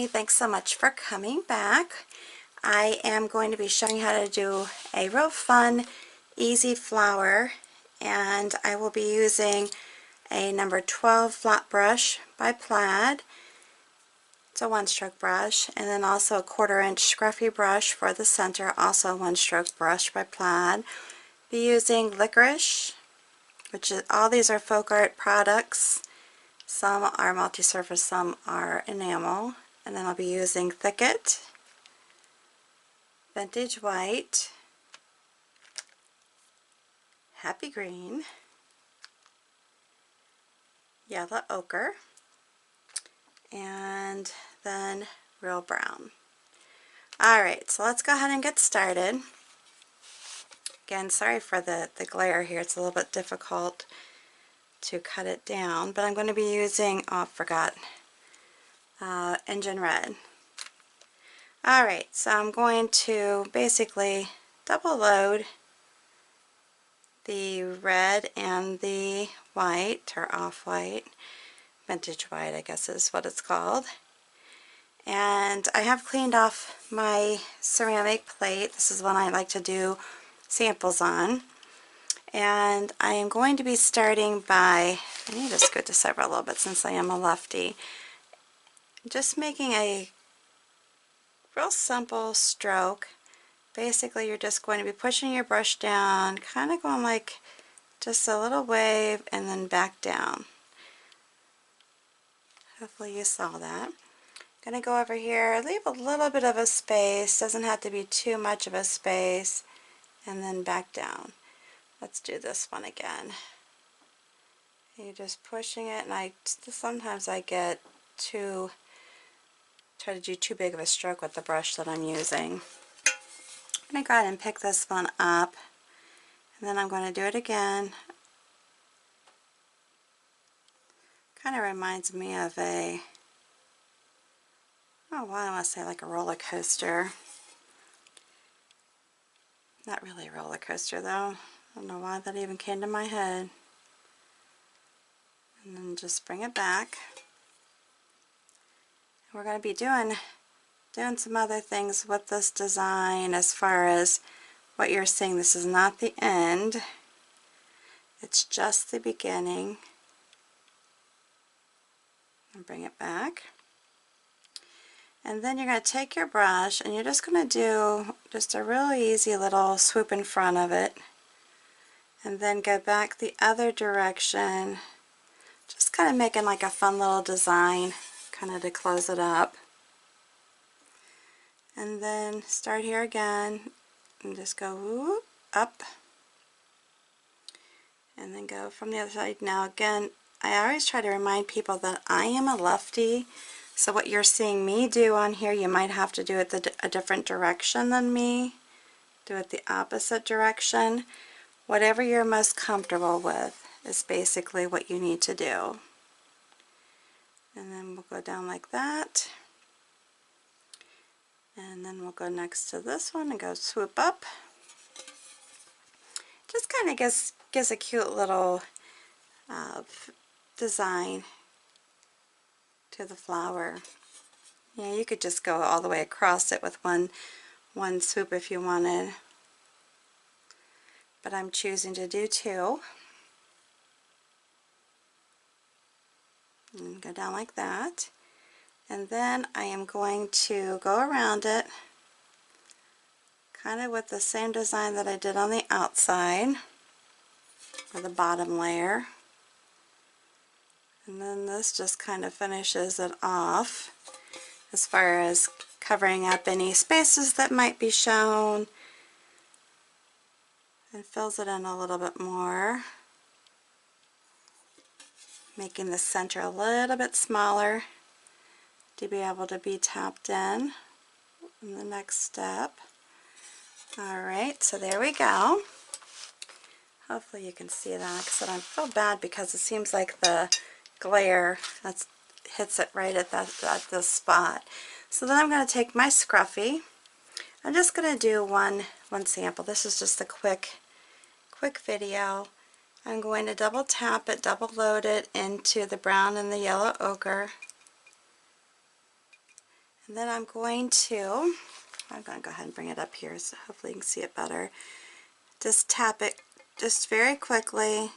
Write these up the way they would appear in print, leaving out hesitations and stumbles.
Amy. Thanks so much for coming back. I am going to be showing you how to do a real fun, easy flower, and I will be using a number 12 flat brush by Plaid. It's a one-stroke brush, and then also a 1/4 inch scruffy brush for the center, also a one-stroke brush by Plaid. Be using licorice, which is, all these are FolkArt products. Some are multi-surface, some are enamel. And then I'll be using Thicket, Vintage White, Happy Green, Yellow Ochre, and then Real Brown. Alright, so let's go ahead and get started. Again, sorry for the glare here, it's a little bit difficult to cut it down, but I'm going to be using, oh I forgot, Engine Red. Alright, so I'm going to basically double load the red and the white, or off-white, vintage white I guess is what it's called. And I have cleaned off my ceramic plate. This is one I like to do samples on. And I am going to be starting by, I need to scoot this over a little bit since I am a lefty, just making a real simple stroke. Basically you're just going to be pushing your brush down, kind of going like just a little wave and then back down. Hopefully you saw that. I'm going to go over here, leave a little bit of a space, doesn't have to be too much of a space, and then back down. Let's do this one again. You're just pushing it, and sometimes I get try to do too big of a stroke with the brush that I'm using. I'm going to go ahead and pick this one up, and then I'm going to do it again. Kind of reminds me of a, oh, well, I want to say like a roller coaster. Not really a roller coaster though. I don't know why that even came to my head. And then just bring it back. We're going to be doing some other things with this design as far as what you're seeing. This is not the end. It's just the beginning. And bring it back. And then you're going to take your brush and you're just going to do just a really easy little swoop in front of it. And then go back the other direction, just kind of making like a fun little design, kind of to close it up. And then start here again, and just go whoop, up, and then go from the other side. Now again, I always try to remind people that I am a lefty, so what you're seeing me do on here, you might have to do it a different direction than me. Do it the opposite direction. Whatever you're most comfortable with is basically what you need to do. And then we'll go down like that. And then we'll go next to this one and go swoop up. Just kind of gives a cute little design to the flower. Yeah, you could just go all the way across it with one swoop if you wanted. But I'm choosing to do two. And go down like that. And then I am going to go around it kind of with the same design that I did on the outside, or the bottom layer. And then this just kind of finishes it off as far as covering up any spaces that might be shown, and fills it in a little bit more, making the center a little bit smaller to be able to be tapped in the next step. Alright, so there we go. Hopefully you can see that, because I feel bad because it seems like the glare hits it right at this spot. So then I'm going to take my scruffy. I'm just going to do one sample. This is just a quick video. I'm going to double tap it, double load it into the brown and the yellow ochre. And then I'm going to go ahead and bring it up here so hopefully you can see it better. Just tap it just very quickly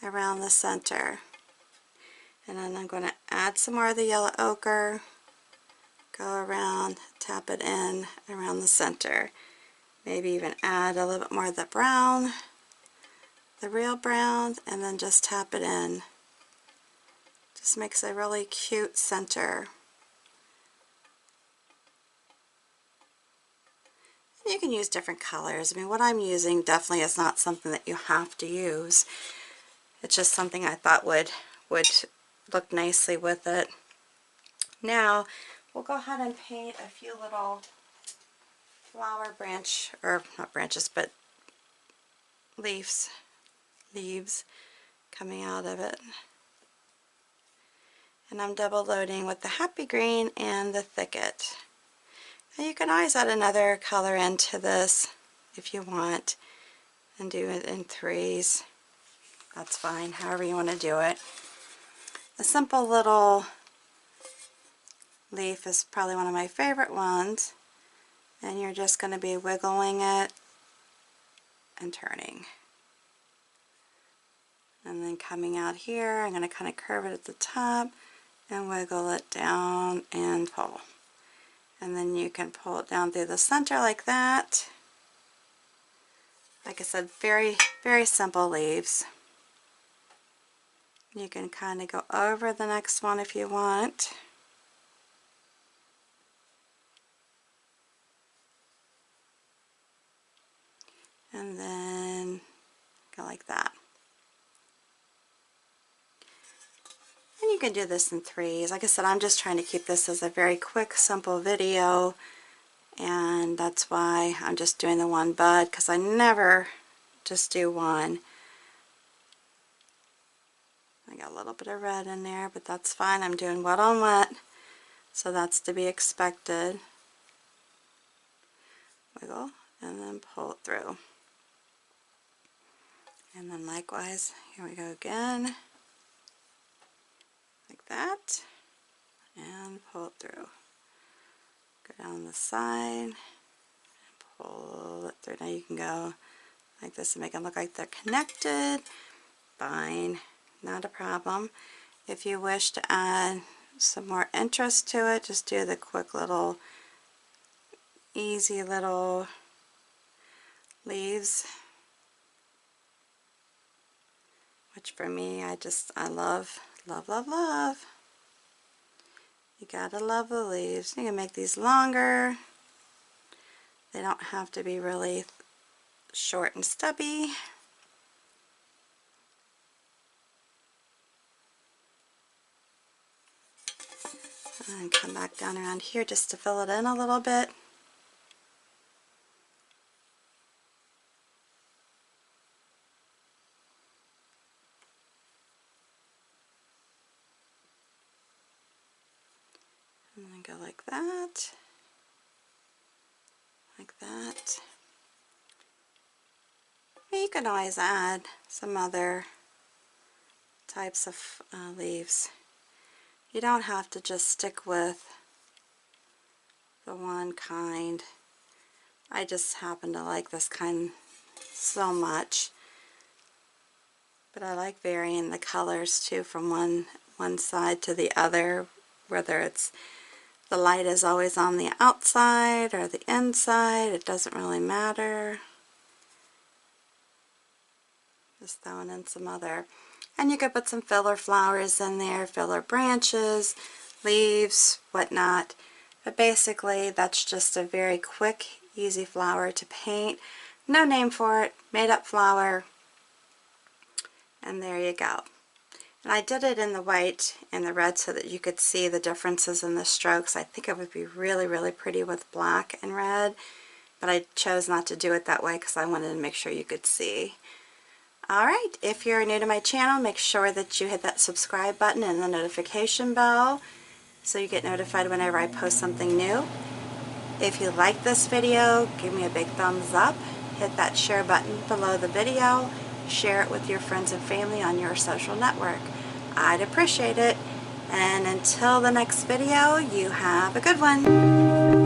around the center. And then I'm going to add some more of the yellow ochre, go around, tap it in around the center. Maybe even add a little bit more of the brown, the real brown, and then just tap it in. Just makes a really cute center. You can use different colors. I mean, what I'm using definitely is not something that you have to use. It's just something I thought would look nicely with it. Now, we'll go ahead and paint a few little flower branch, or not branches, but leaves coming out of it. And I'm double loading with the Happy Green and the Thicket. Now you can always add another color into this if you want and do it in threes. That's fine, however you want to do it. A simple little leaf is probably one of my favorite ones, and you're just going to be wiggling it and turning. And then coming out here, I'm going to kind of curve it at the top and wiggle it down and pull. And then you can pull it down through the center like that. Like I said, very, very simple leaves. You can kind of go over the next one if you want. And then go like that. And you can do this in threes. Like I said, I'm just trying to keep this as a very quick, simple video. And that's why I'm just doing the one bud, because I never just do one. I got a little bit of red in there, but that's fine. I'm doing wet on wet, so that's to be expected. Wiggle and then pull it through. And then likewise, here we go again, like that, and pull it through. Go down the side, and pull it through. Now you can go like this and make them look like they're connected. Fine, not a problem. If you wish to add some more interest to it, just do the quick little, easy little leaves, which for me, I love, love, love, love. You gotta love the leaves. You can make these longer. They don't have to be really short and stubby. And come back down around here just to fill it in a little bit. And then go like that, like that. You can always add some other types of leaves. You don't have to just stick with the one kind. I just happen to like this kind so much. But I like varying the colors too from one side to the other, whether it's the light is always on the outside or the inside, it doesn't really matter. Just throwing in some other. And you could put some filler flowers in there, filler branches, leaves, whatnot. But basically, that's just a very quick, easy flower to paint. No name for it, made up flower. And there you go. And I did it in the white and the red so that you could see the differences in the strokes. I think it would be really, really pretty with black and red. But I chose not to do it that way because I wanted to make sure you could see. Alright, if you're new to my channel, make sure that you hit that subscribe button and the notification bell so you get notified whenever I post something new. If you like this video, give me a big thumbs up. Hit that share button below the video. Share it with your friends and family on your social network. I'd appreciate it. And until the next video, you have a good one.